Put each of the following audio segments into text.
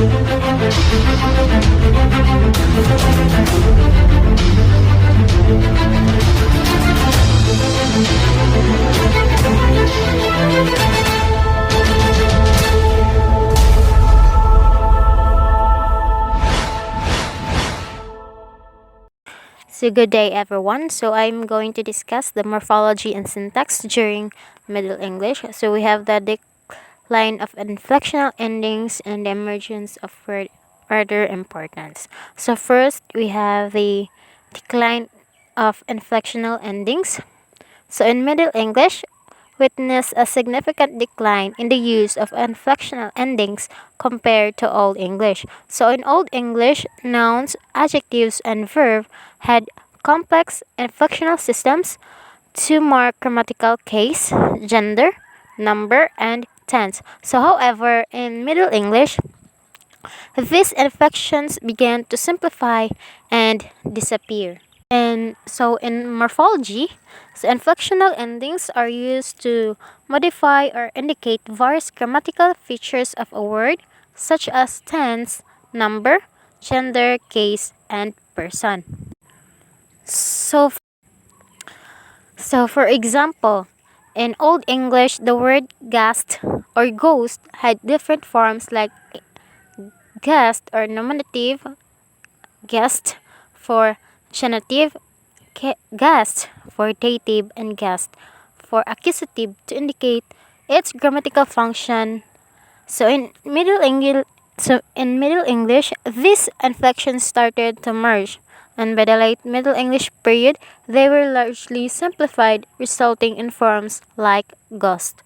So good day everyone. So I'm going to discuss the morphology and syntax during Middle English. So we have the decline of inflectional endings and the emergence of word order importance. So first we have the decline of inflectional endings. So in Middle English, witness a significant decline in the use of inflectional endings compared to Old English. So in Old English, nouns, adjectives, and verb had complex inflectional systems to mark grammatical case, gender, number, and tense. So however, in Middle English, these inflections began to simplify and disappear. And so in morphology, so inflectional endings are used to modify or indicate various grammatical features of a word, such as tense, number, gender, case, and person. So, so for example, in Old English, the word ghast or ghost had different forms like guest or nominative, guest for genitive, guest for dative, and guest for accusative to indicate its grammatical function. So in Middle English, these inflections started to merge, and by the late Middle English period, they were largely simplified, resulting in forms like ghost.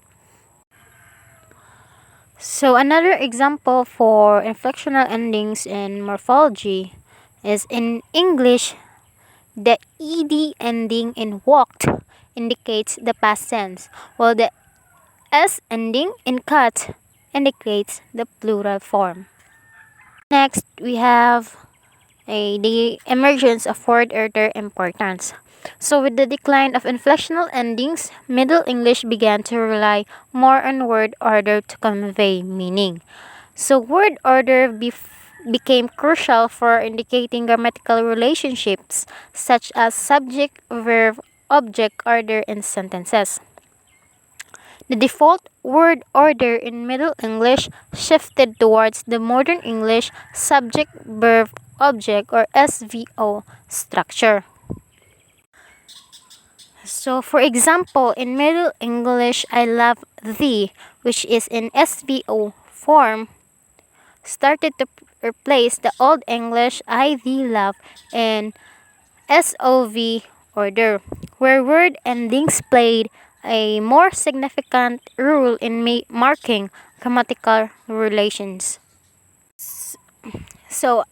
So another example for inflectional endings in morphology is in English. The ed ending in walked indicates the past tense, while the s ending in cut indicates the plural form. Next, we have the emergence of word order importance. So, with the decline of inflectional endings, Middle English began to rely more on word order to convey meaning. So, word order became crucial for indicating grammatical relationships such as subject, verb, object order in sentences. The default word order in Middle English shifted towards the Modern English subject, verb, object or SVO structure. So, for example, in Middle English, I love thee, which is in SVO form, started to replace the Old English I thee love in SOV order, where word endings played a more significant role in marking grammatical relations. So,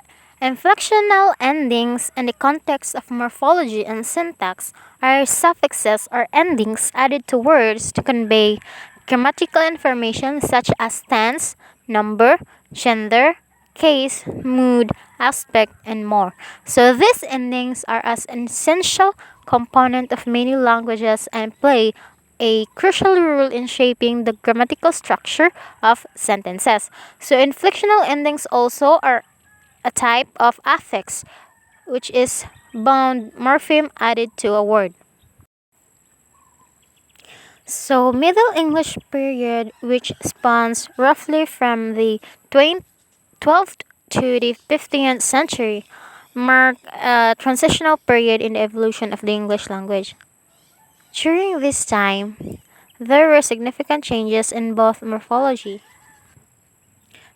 inflectional endings in the context of morphology and syntax are suffixes or endings added to words to convey grammatical information such as tense, number, gender, case, mood, aspect, and more. So these endings are an essential component of many languages and play a crucial role in shaping the grammatical structure of sentences. So inflectional endings also are a type of affix, which is bound morpheme added to a word. So Middle English period, which spans roughly from the 12th to the 15th century, marked a transitional period in the evolution of the English language. During this time, there were significant changes in both morphology,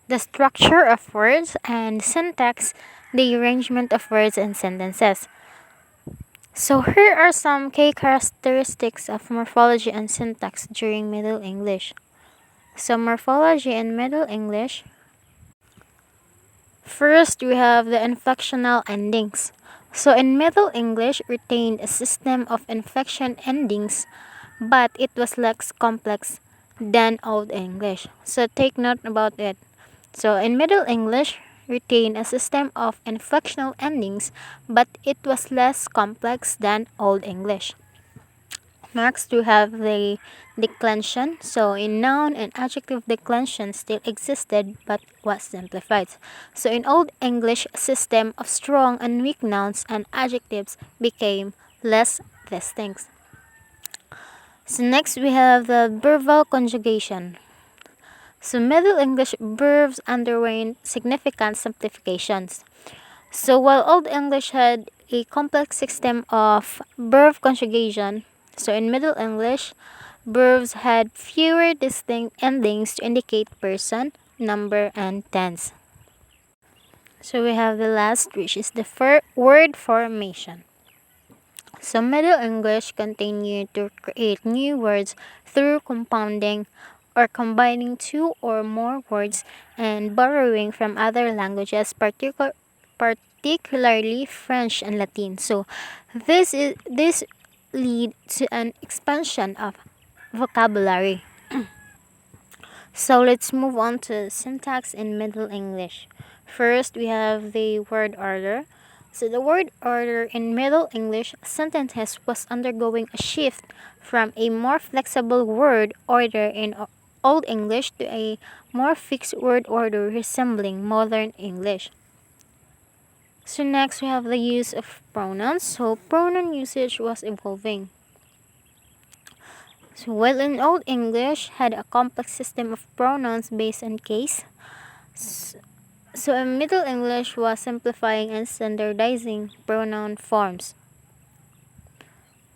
the structure of words, and syntax, the arrangement of words and sentences. So here are some key characteristics of morphology and syntax during Middle English. So morphology in Middle English. First, we have the inflectional endings. So in Middle English retained a system of inflection endings, but it was less complex than Old English. So take note about it. So in Middle English retained a system of inflectional endings, but it was less complex than Old English. Next, we have the declension. So, in noun and adjective declension still existed but was simplified. So, in Old English, system of strong and weak nouns and adjectives became less distinct. So, next we have the verbal conjugation. So, Middle English verbs underwent significant simplifications. So while Old English had a complex system of verb conjugation, so in Middle English, verbs had fewer distinct endings to indicate person, number, and tense. So we have the last, which is the word formation. So Middle English continued to create new words through compounding or combining two or more words and borrowing from other languages, particularly French and Latin. So this lead to an expansion of vocabulary. So let's move on to syntax in Middle English. First, we have the word order. So the word order in Middle English sentences was undergoing a shift from a more flexible word order in Old English to a more fixed word order resembling modern English. So next we have the use of pronouns. So pronoun usage was evolving. So while in Old English had a complex system of pronouns based on case, so in Middle English was simplifying and standardizing pronoun forms.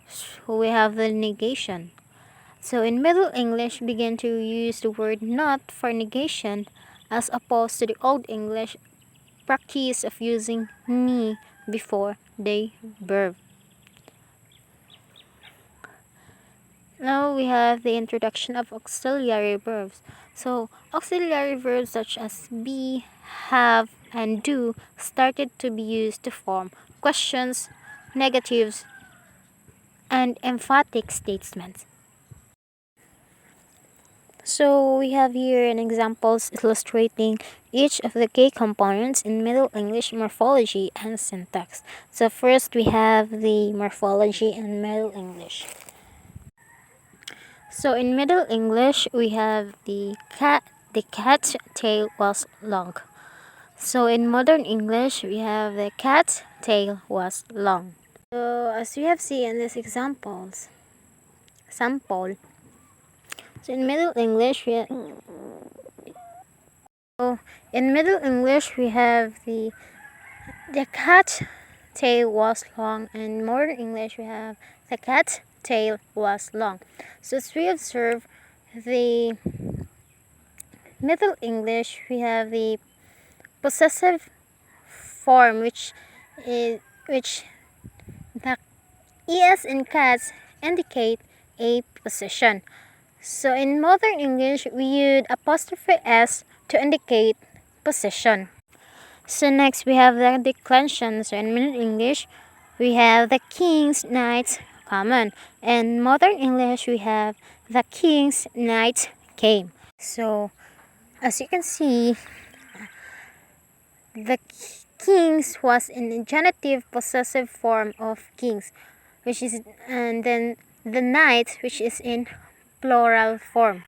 So we have the negation. So in Middle English began to use the word not for negation as opposed to the Old English practice of using ni before the verb. Now we have the introduction of auxiliary verbs. So auxiliary verbs such as be, have, and do started to be used to form questions, negatives, and emphatic statements. So we have here an examples illustrating each of the key components in Middle English morphology and syntax. So first we have the morphology in Middle English. So in Middle English we have the cat's tail was long. So in modern English we have the cat's tail was long. So as we have seen in these examples, sample. So in Middle English we have the cat tail was long, and in modern English we have the cat tail was long. So as we observe the Middle English, we have the possessive form which the es in cats indicate a possession. So in modern English, we use apostrophe s to indicate possession. So next we have the declension. So in Middle English, we have the king's knights common. In modern English, we have the king's knights came. So as you can see, the kings was in the genitive possessive form of kings, which is, and then the knight, which is in plural form.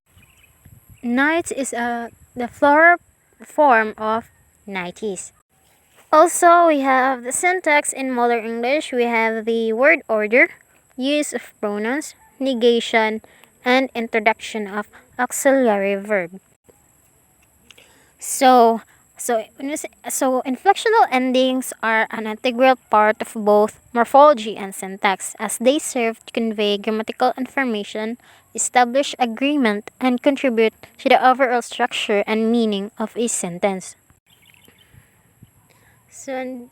Knight is the plural form of knighties. Also, we have the syntax in modern English. We have the word order, use of pronouns, negation, and introduction of auxiliary verb. So inflectional endings are an integral part of both morphology and syntax, as they serve to convey grammatical information, establish agreement, and contribute to the overall structure and meaning of a sentence. So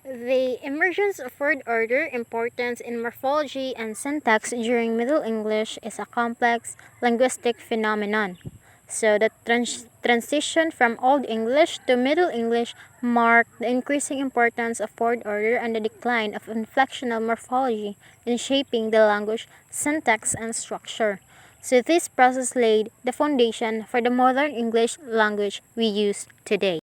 the emergence of word order importance in morphology and syntax during Middle English is a complex linguistic phenomenon. So the transition from Old English to Middle English marked the increasing importance of word order and the decline of inflectional morphology in shaping the language syntax and structure. So this process laid the foundation for the modern English language we use today.